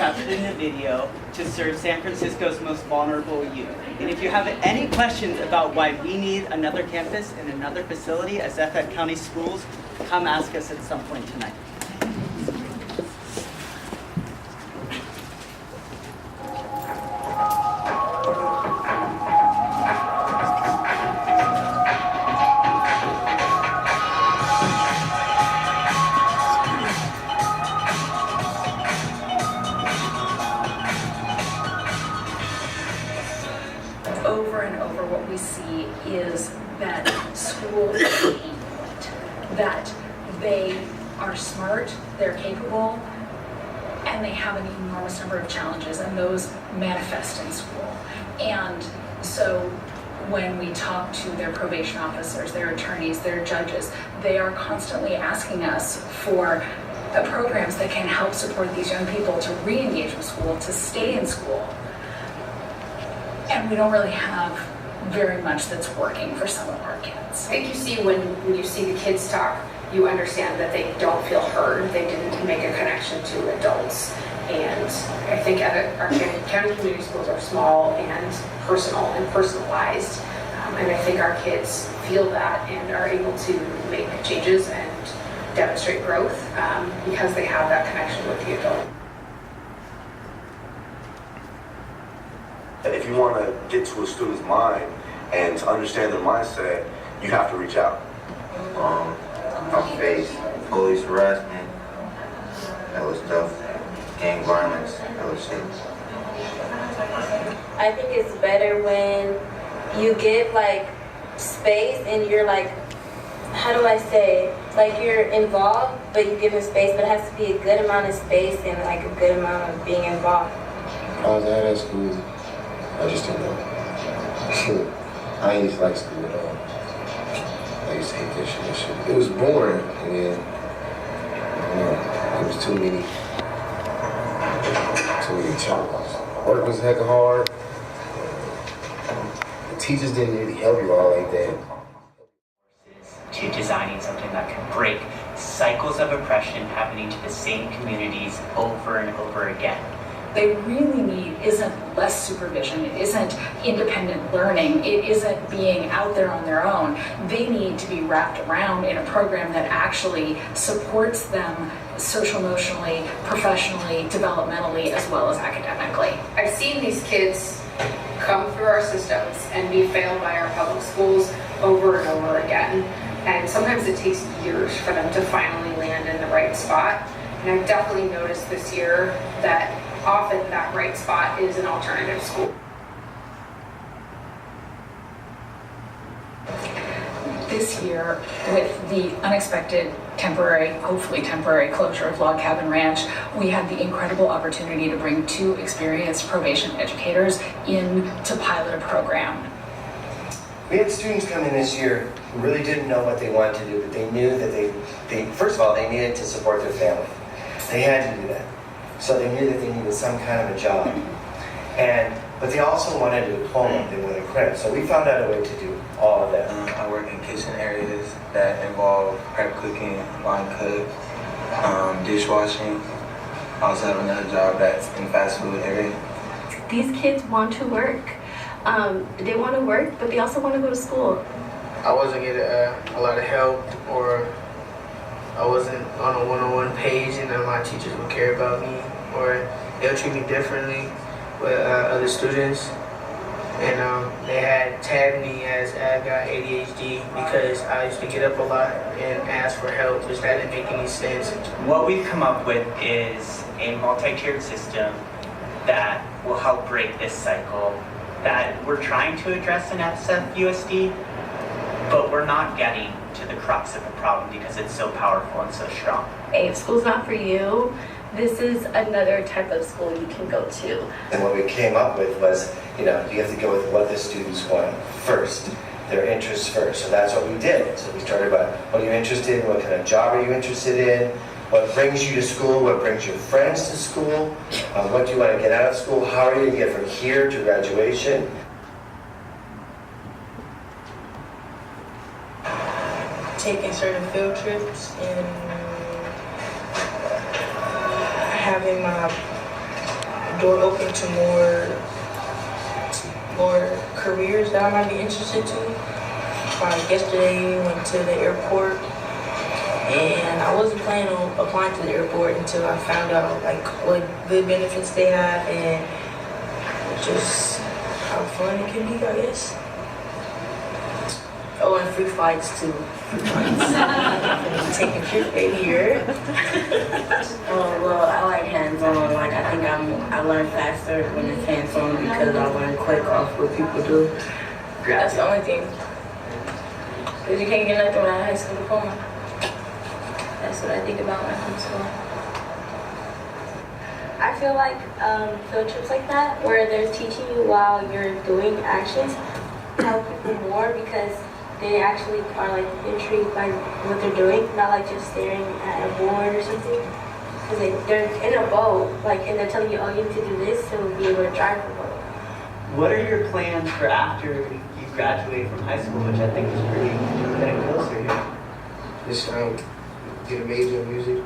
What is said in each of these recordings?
captured in the video to serve San Francisco's most vulnerable youth. And if you have any questions about why we need another campus and another facility as FF County Schools, come ask us at some point tonight. Over and over what we see is that school is a pain point, that they are smart, they're capable, and they have an enormous number of challenges, and those manifest in school. And so when we talk to their probation officers, their attorneys, their judges, they are constantly asking us for programs that can help support these young people to re-engage with school, to stay in school. And we don't really have very much that's working for some of our kids. I think you see when you see the kids talk, you understand that they don't feel heard. They didn't make a connection to adults. And I think our county community schools are small and personal and personalized. And I think our kids feel that and are able to make changes and demonstrate growth because they have that connection with the adult. And if you want to get to a student's mind and to understand their mindset, you have to reach out. I face police harassment, hella stuff, gang violence, hella shit. I think it's better when you give like space and you're like, how do I say it? Like you're involved, but you give them space, but it has to be a good amount of space and like a good amount of being involved. I was at school. I just didn't know. I ain't used to like school at all. I used to hate this shit. It was boring, and then it was too many challenges. Work was hecka hard. The teachers didn't really help you all like that. To designing something that can break cycles of oppression happening to the same communities over and over again. They really need isn't less supervision, it isn't independent learning, it isn't being out there on their own. They need to be wrapped around in a program that actually supports them social-emotionally, professionally, developmentally, as well as academically. I've seen these kids come through our systems and be failed by our public schools over and over again. And sometimes it takes years for them to finally land in the right spot. And I've definitely noticed this year that often that right spot is an alternative school. This year, with the unexpected temporary, hopefully temporary closure of Log Cabin Ranch, we had the incredible opportunity to bring 2 experienced probation educators in to pilot a program. We had students come in this year who really didn't know what they wanted to do, but they knew that they first of all, they needed to support their family. They had to do that. So they knew that they needed some kind of a job. But they also wanted a diploma, they wanted credit. So we found out a way to do all of that. I work in kitchen areas that involve prep cooking, line cook, dishwashing. I also have another job that's in fast food area. These kids want to work. They want to work, but they also want to go to school. I wasn't getting a lot of help, or I wasn't on a one-on-one page, and none of my teachers would care about me, or they'll treat me differently with other students. And they had tagged me as I got ADHD because I used to get up a lot and ask for help, which that didn't make any sense. What we've come up with is a multi-tiered system that will help break this cycle, that we're trying to address in FSF-USD, but we're not getting to the crux of the problem because it's so powerful and so strong. If school's not for you, this is another type of school you can go to. And what we came up with was, you have to go with what the students want first, their interests first. So that's what we did. So we started about what are you interested in, what kind of job are you interested in, what brings you to school, what brings your friends to school, what do you want to get out of school, how are you going to get from here to graduation. Taking certain field trips and having my door open to more careers that I might be interested to. Like yesterday, we went to the airport, and I wasn't planning on applying to the airport until I found out like what good benefits they have and just how fun it can be, I guess. Oh, and free flights too. Free flights. Taking trip baby here. Oh, well, I like hands-on. Like, I think I learn faster when it's hands-on because I learn quick off what people do. That's the only thing. Because you can't get nothing without a high school diploma. That's what I think about when I come to school. I feel like field trips like that, where they're teaching you while you're doing actions, help people more because they actually are like intrigued by what they're doing, not like just staring at a board or something. Because they're in a boat, like, and they're telling you, oh, you need to do this to be able to drive the boat. What are your plans for after you graduate from high school, which I think is pretty getting closer here? Just get a major in music.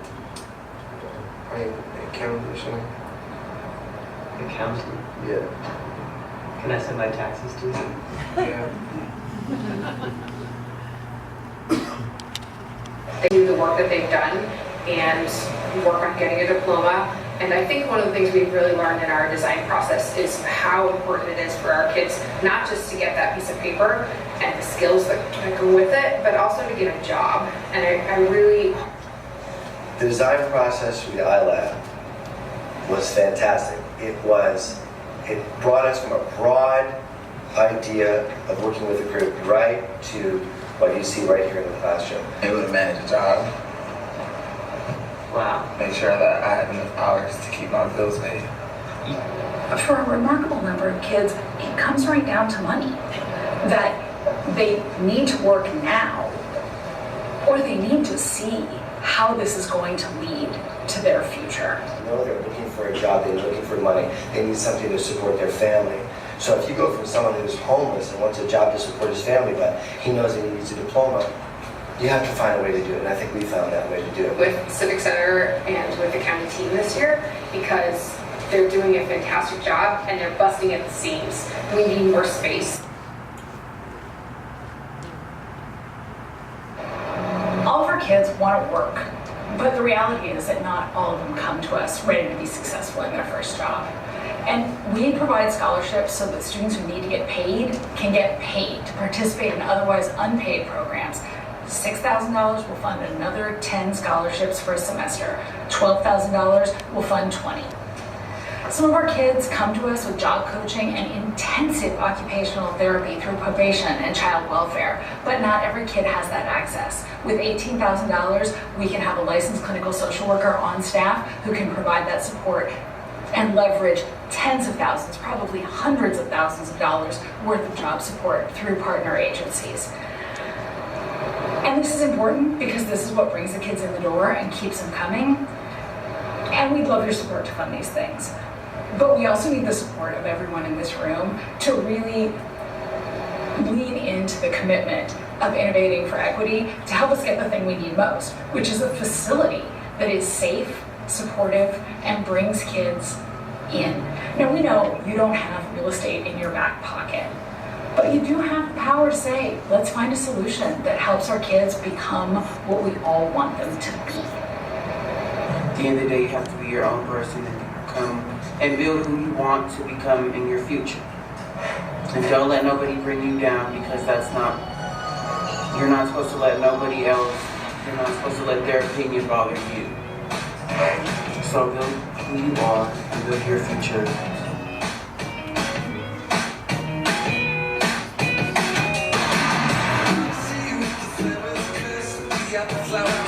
Like accounting or something. Accounting? Yeah. Can I send my taxes to you? Yeah. They do the work that they've done and work on getting a diploma. And I think one of the things we've really learned in our design process is how important it is for our kids, not just to get that piece of paper and the skills that go with it, but also to get a job. And I really... The design process for the iLab was fantastic. It brought us from a broad idea of working with a group right to what you see right here in the classroom. Able to manage a job. Wow. Make sure that I have enough hours to keep my bills paid. For a remarkable number of kids, it comes right down to money. That they need to work now, or they need to see how this is going to lead to their future. No, they're looking for a job, they're looking for money, they need something to support their family. So if you go from someone who's homeless and wants a job to support his family, but he knows that he needs a diploma, you have to find a way to do it, and I think we found that way to do it. With Civic Center and with the county team this year, because they're doing a fantastic job and they're busting at the seams. We need more space. All of our kids want to work, but the reality is that not all of them come to us ready to be successful in their first job. And we provide scholarships so that students who need to get paid can get paid to participate in otherwise unpaid programs. $6,000 will fund another 10 scholarships for a semester. $12,000 will fund 20. Some of our kids come to us with job coaching and intensive occupational therapy through probation and child welfare, but not every kid has that access. With $18,000, we can have a licensed clinical social worker on staff who can provide that support and leverage tens of thousands, probably hundreds of thousands of dollars worth of job support through partner agencies. And this is important because this is what brings the kids in the door and keeps them coming. And we'd love your support to fund these things. But we also need the support of everyone in this room to really lean into the commitment of innovating for equity to help us get the thing we need most, which is a facility that is safe, supportive, and brings kids in. Now, we know you don't have real estate in your back pocket, but you do have the power to say, let's find a solution that helps our kids become what we all want them to be. At the end of the day, you have to be your own person and become and build who you want to become in your future. And don't let nobody bring you down, because you're not supposed to let nobody else, you're not supposed to let their opinion bother you. So build who you are and build your future. Flower